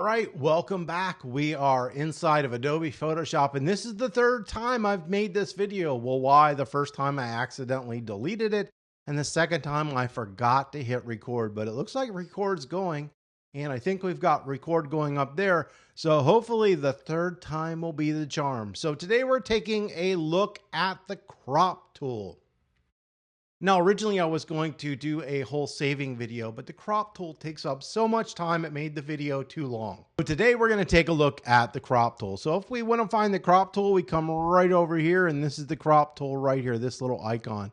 All right, welcome back. We are inside of Adobe Photoshop, and this is the third time I've made this video. Well, why? The first time I accidentally deleted it, and the second time I forgot to hit record, but it looks like record's going, and I think we've got record going up there. So hopefully the third time will be the charm. So today we're taking a look at the crop tool. Now, originally I was going to do a whole saving video, but the crop tool takes up so much time, it made the video too long. So today we're going to take a look at the crop tool. So if we want to find the crop tool, we come right over here, and this is the crop tool right here, this little icon.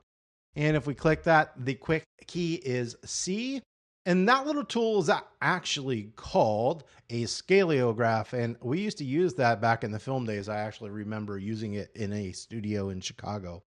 And if we click that, the quick key is C. And that little tool is actually called a scaleograph. And we used to use that back in the film days. I actually remember using it in a studio in Chicago.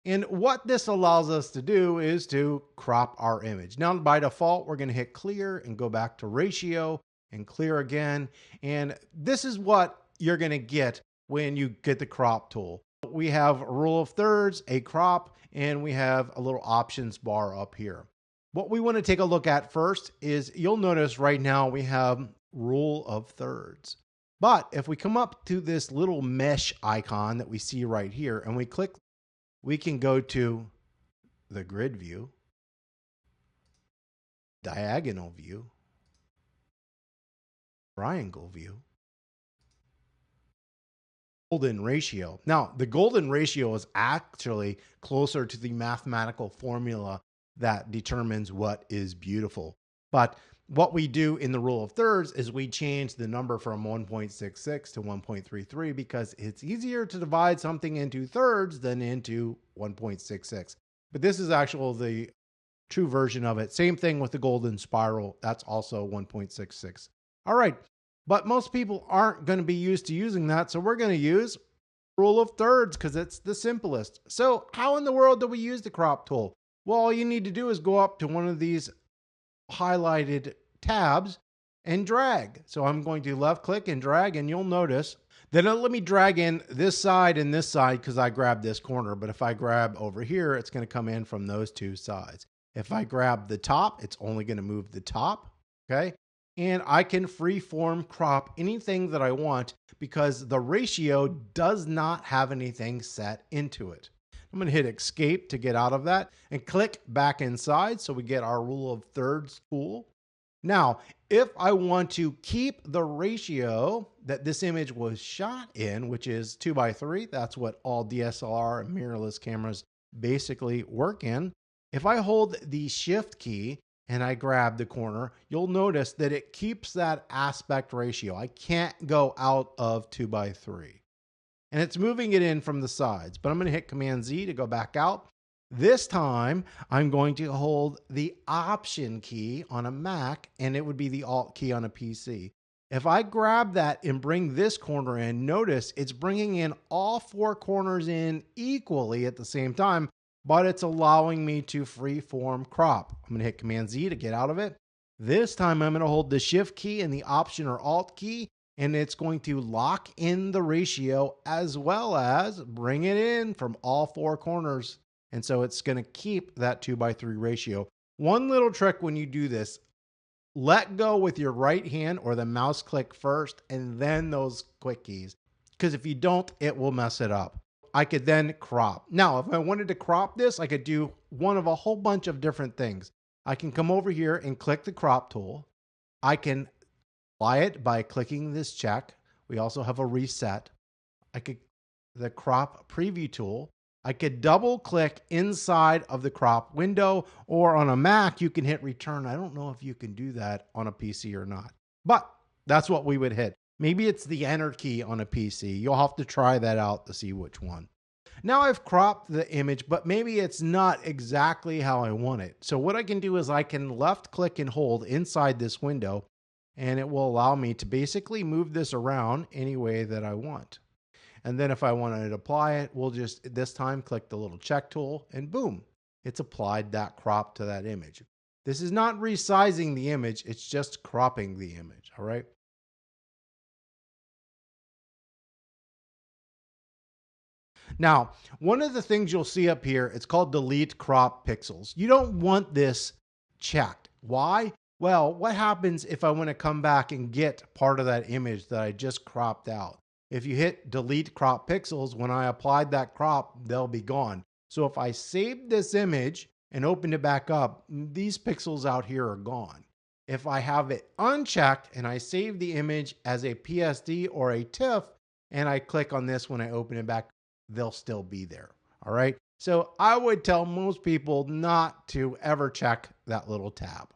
And what this allows us to do is to crop our image. Now, by default, we're going to hit clear and go back to ratio and clear again. And this is what you're going to get when you get the crop tool. We have a rule of thirds, a crop, and we have a little options bar up here. What we want to take a look at first is you'll notice right now we have rule of thirds. But if we come up to this little mesh icon that we see right here and we click, we can go to the grid view, diagonal view, triangle view, golden ratio. Now, the golden ratio is actually closer to the mathematical formula that determines what is beautiful. But what we do in the rule of thirds is we change the number from 1.66 to 1.33 because it's easier to divide something into thirds than into 1.66. But this is actually the true version of it. Same thing with the golden spiral. That's also 1.66. All right. But most people aren't going to be used to using that. So we're going to use rule of thirds because it's the simplest. So how in the world do we use the crop tool? Well, all you need to do is go up to one of these highlighted tabs and drag. So I'm going to left click and drag, and you'll notice that it'll let me drag in this side and this side because I grabbed this corner. But if I grab over here, it's going to come in from those two sides. If I grab the top, it's only going to move the top. Okay. And I can freeform crop anything that I want because the ratio does not have anything set into it. I'm going to hit escape to get out of that and click back inside so we get our rule of thirds tool. Now, if I want to keep the ratio that this image was shot in, which is 2:3, that's what all DSLR and mirrorless cameras basically work in. If I hold the shift key and I grab the corner, you'll notice that it keeps that aspect ratio. I can't go out of 2:3. And it's moving it in from the sides, but I'm going to hit Command Z to go back out. This time, I'm going to hold the Option key on a Mac, and it would be the Alt key on a PC. If I grab that and bring this corner in, notice it's bringing in all four corners in equally at the same time, but it's allowing me to freeform crop. I'm going to hit Command Z to get out of it. This time, I'm going to hold the Shift key and the Option or Alt key, and it's going to lock in the ratio as well as bring it in from all four corners. And so it's going to keep that 2:3 ratio. One little trick when you do this, let go with your right hand or the mouse click first and then those quick keys. Because if you don't, it will mess it up. I could then crop. Now, if I wanted to crop this, I could do one of a whole bunch of different things. I can come over here and click the crop tool. I can apply it by clicking this check. We also have a reset. I could the crop preview tool. I could double click inside of the crop window, or on a Mac, you can hit return. I don't know if you can do that on a PC or not, but that's what we would hit. Maybe it's the enter key on a PC. You'll have to try that out to see which one. Now I've cropped the image, but maybe it's not exactly how I want it. So what I can do is I can left click and hold inside this window, and it will allow me to basically move this around any way that I want. And then if I wanted to apply it, we'll just this time click the little check tool and boom, it's applied that crop to that image. This is not resizing the image, it's just cropping the image, all right? Now, one of the things you'll see up here, it's called delete crop pixels. You don't want this checked. Why? Well, what happens if I want to come back and get part of that image that I just cropped out? If you hit delete crop pixels, when I applied that crop, they'll be gone. So if I save this image and open it back up, these pixels out here are gone. If I have it unchecked and I save the image as a PSD or a TIFF, and I click on this when I open it back, they'll still be there. All right. So I would tell most people not to ever check that little tab.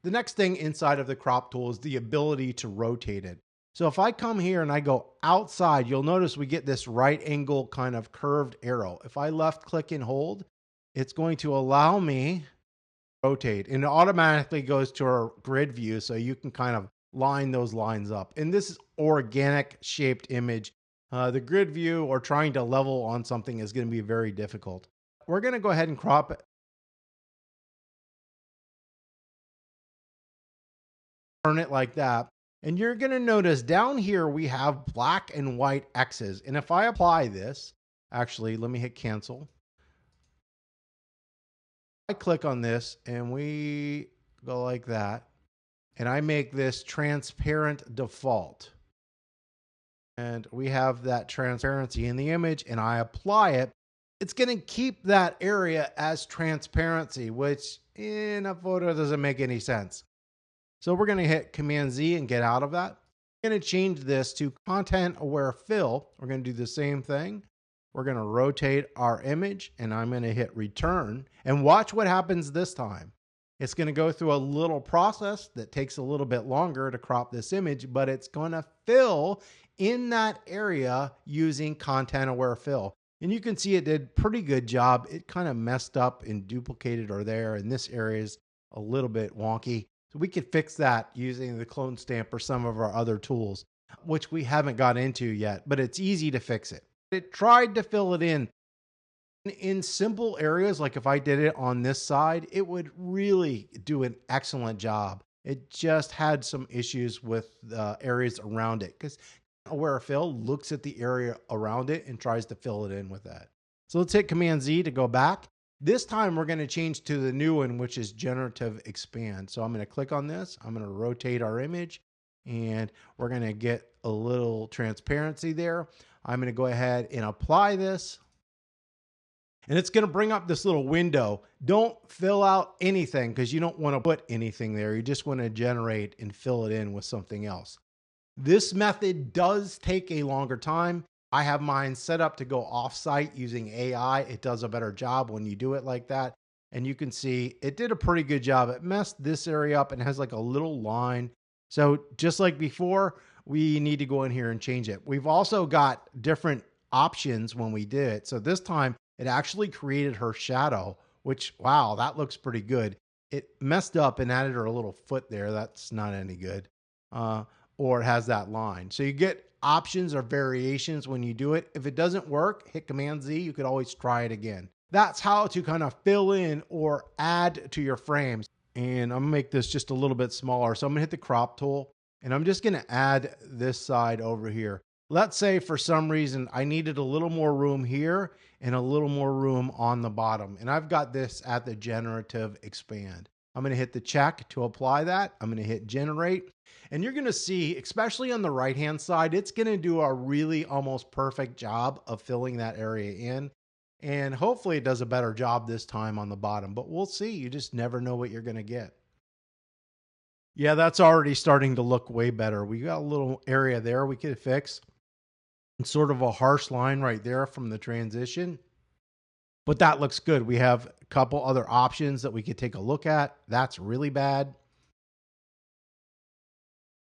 The next thing inside of the crop tool is the ability to rotate it. So if I come here and I go outside, you'll notice we get this right angle kind of curved arrow. If I left click and hold, it's going to allow me to rotate, and it automatically goes to our grid view so you can kind of line those lines up. And this is organic shaped image. The grid view or trying to level on something is going to be very difficult. We're going to go ahead and crop it. Turn it like that. And you're going to notice down here we have black and white X's. And if I apply this, actually, let me hit cancel. I click on this and we go like that. And I make this transparent default. And we have that transparency in the image and I apply it. It's going to keep that area as transparency, which in a photo doesn't make any sense. So we're going to hit Command Z and get out of that. We're going to change this to content aware fill. We're going to do the same thing. We're going to rotate our image and I'm going to hit return and watch what happens this time. It's going to go through a little process that takes a little bit longer to crop this image, but it's going to fill in that area using content aware fill. And you can see it did a pretty good job. It kind of messed up and duplicated or there, and this area is a little bit wonky. So we could fix that using the clone stamp or some of our other tools, which we haven't got into yet, but it's easy to fix it. It tried to fill it in simple areas. Like if I did it on this side, it would really do an excellent job. It just had some issues with the areas around it because aware fill looks at the area around it and tries to fill it in with that. So let's hit Command Z to go back. This time we're going to change to the new one, which is Generative Expand. So I'm going to click on this. I'm going to rotate our image and we're going to get a little transparency there. I'm going to go ahead and apply this. And it's going to bring up this little window. Don't fill out anything because you don't want to put anything there. You just want to generate and fill it in with something else. This method does take a longer time. I have mine set up to go off-site using AI. It does a better job when you do it like that. And you can see it did a pretty good job. It messed this area up and has like a little line. So just like before, we need to go in here and change it. We've also got different options when we did it. So this time it actually created her shadow, which, wow, that looks pretty good. It messed up and added her a little foot there. That's not any good. Or it has that line. So you get options or variations when you do it. If it doesn't work, hit Command Z. You could always try it again. That's how to kind of fill in or add to your frames. And I'm gonna make this just a little bit smaller. So I'm gonna hit the crop tool and I'm just gonna add this side over here. Let's say for some reason I needed a little more room here and a little more room on the bottom. And I've got this at the Generative Expand. I'm going to hit the check to apply that. I'm going to hit generate. And you're going to see, especially on the right-hand side, it's going to do a really almost perfect job of filling that area in. And hopefully it does a better job this time on the bottom, but we'll see. You just never know what you're going to get. Yeah, that's already starting to look way better. We got a little area there we could fix. And sort of a harsh line right there from the transition. But that looks good. We have a couple other options that we could take a look at. That's really bad.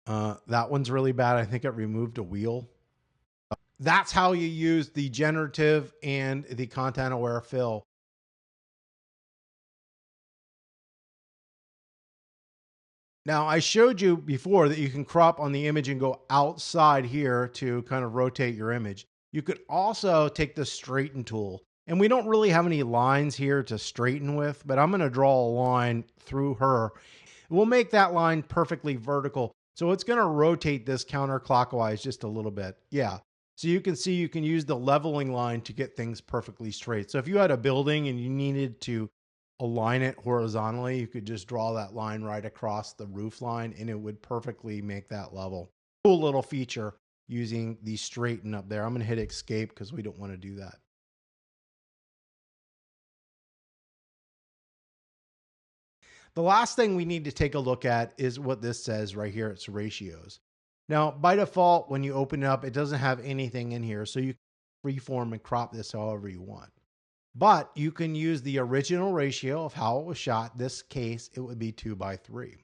That one's really bad. I think it removed a wheel. That's how you use the generative and the content aware fill. Now, I showed you before that you can crop on the image and go outside here to kind of rotate your image. You could also take the straighten tool. And we don't really have any lines here to straighten with, but I'm going to draw a line through her. We'll make that line perfectly vertical. So it's going to rotate this counterclockwise just a little bit. Yeah. So you can see you can use the leveling line to get things perfectly straight. So if you had a building and you needed to align it horizontally, you could just draw that line right across the roof line and it would perfectly make that level. Cool little feature using the straighten up there. I'm going to hit escape because we don't want to do that. The last thing we need to take a look at is what this says right here. It's ratios. Now, by default, when you open it up, it doesn't have anything in here. So you can freeform and crop this however you want. But you can use the original ratio of how it was shot. In this case, it would be 2:3.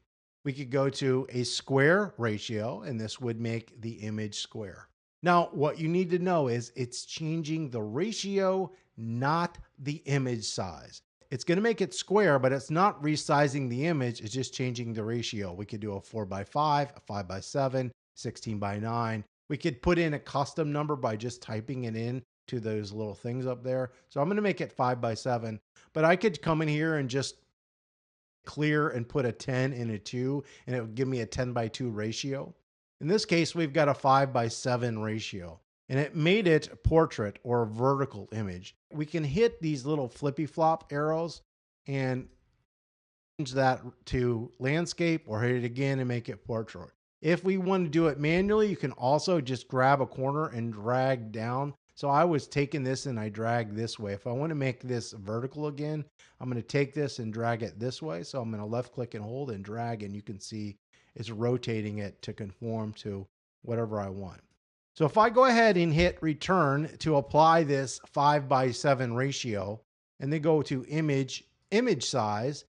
We could go to a square ratio, and this would make the image square. Now, what you need to know is it's changing the ratio, not the image size. It's going to make it square, but it's not resizing the image. It's just changing the ratio. We could do a 4:5, a 5:7, 16:9. We could put in a custom number by just typing it in to those little things up there. So I'm going to make it 5:7, but I could come in here and just clear and put a 10 and a 2, and it would give me a 10:2 ratio. In this case, we've got a 5:7 ratio, and it made it portrait or vertical image. We can hit these little flippy flop arrows and change that to landscape or hit it again and make it portrait. If we want to do it manually, you can also just grab a corner and drag down. So I was taking this and I drag this way. If I want to make this vertical again, I'm going to take this and drag it this way. So I'm going to left click and hold and drag, and you can see it's rotating it to conform to whatever I want. So if I go ahead and hit return to apply this 5:7 ratio and then go to image size,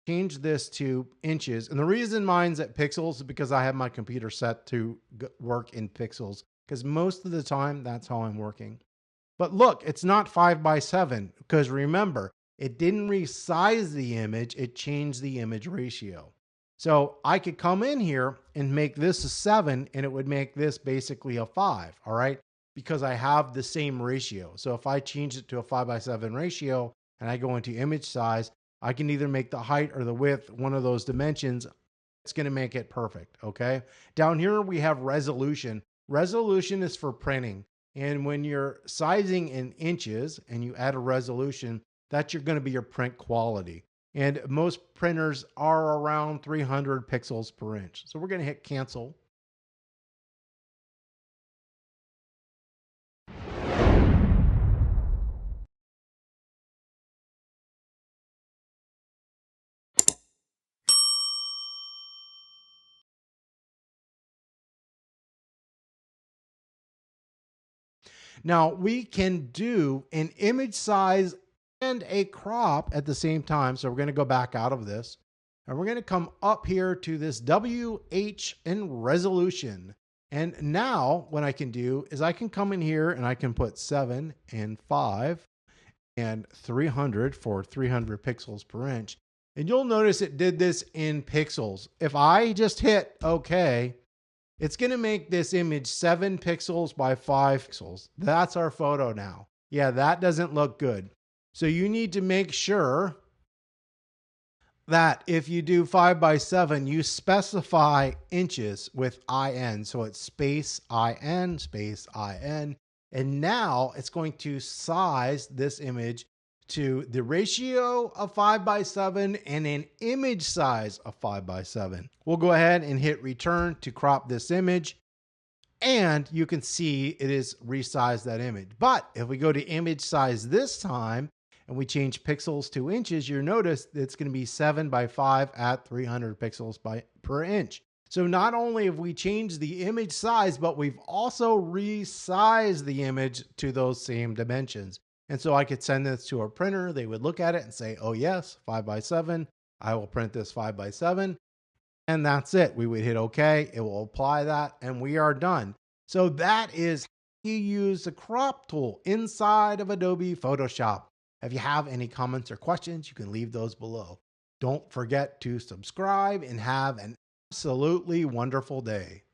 change this to inches. And the reason mine's at pixels is because I have my computer set to work in pixels, because most of the time that's how I'm working. But look, it's not 5:7 because remember, it didn't resize the image, it changed the image ratio. So I could come in here and make this a 7 and it would make this basically a 5, all right? Because I have the same ratio. So if I change it to a 5:7 ratio and I go into image size, I can either make the height or the width one of those dimensions. It's going to make it perfect, okay? Down here we have resolution. Resolution is for printing. And when you're sizing in inches and you add a resolution, that's going to be your print quality. And most printers are around 300 pixels per inch. So we're going to hit cancel. Now we can do an image size and a crop at the same time. So we're going to go back out of this and we're going to come up here to this WH and resolution. And now what I can do is I can come in here and I can put 7 and 5 and 300 for 300 pixels per inch. And you'll notice it did this in pixels. If I just hit OK, it's going to make this image 7 pixels by 5 pixels. That's our photo now. Yeah, that doesn't look good. So you need to make sure that if you do 5:7, you specify inches with IN. So it's space IN, space IN. And now it's going to size this image to the ratio of 5:7 and an image size of 5:7. We'll go ahead and hit return to crop this image. And you can see it is resized that image. But if we go to image size this time and we change pixels to inches, you'll notice it's going to be 7:5 at 300 pixels per inch. So not only have we changed the image size, but we've also resized the image to those same dimensions. And so I could send this to a printer. They would look at it and say, oh yes, 5:7. I will print this 5:7. And that's it. We would hit OK. It will apply that and we are done. So that is how you use the crop tool inside of Adobe Photoshop. If you have any comments or questions, you can leave those below. Don't forget to subscribe and have an absolutely wonderful day.